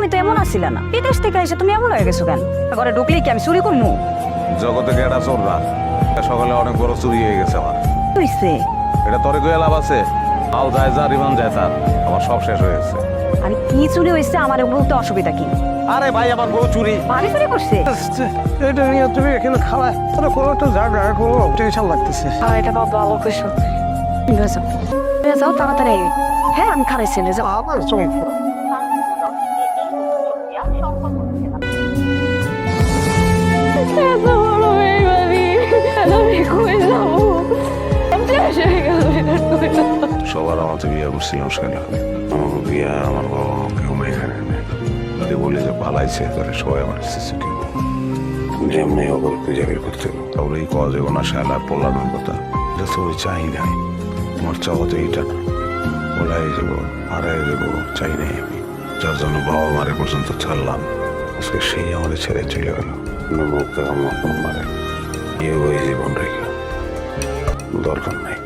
তুমি তো এমন আসিলা না, বিদেশ থেকে এসে তুমি এমন হয়ে গেছো কেন? ঘরে ঢুকলেই কি আমি চুরি করবো? জগতে গেটা চোর না, সকালে অনেক বড় চুরি হয়ে গেছে আমার। হইছে এটা তোরে গিয়ে লাভ আছে? মাল যায় যা, রিমান যায় তার, আমার সব শেষ হয়ে গেছে। আমি কি চুরি হয়েছে আমার বলতে অসুবিধা কি? আরে ভাই, আমার বউ চুরি। বাড়ি চুরি করছে? এটা নিয়ে তুমি এখানে খাওয়ায় তোরা কোনো একটা জায়গা কোনো টেনশন লাগতেছে। আর এটা বাবা ভালো কইছো। যাও তাড়াতাড়ি। হ্যাঁ আমি খারাইছি না, যাও। আমার চোখ সবার আমাকে বিয়ে করছিলাম সেখানে, আমার বিয়ে আমার বাবা কেউ এখানে যদি বলি যে পালাইছে তাহলে সবাই আমার যেমনি ওগুলো খুঁজে বের করতে হবে। তাহলে এই কজ এবং না শালার পোলানোর কথা, এটা তো ওই চাই নাই। আমার চাওয়া তো এইটা না, ওলাই যাবো, হারাই যাবো, চাই নাই আমি। যার জন্য বাবা মারে পর্যন্ত ছাড়লাম, আজকে সেই আমাদের ছেড়ে চলে গেল। মুখ মারে এ ওই জীবন রেখে দরকার নাই।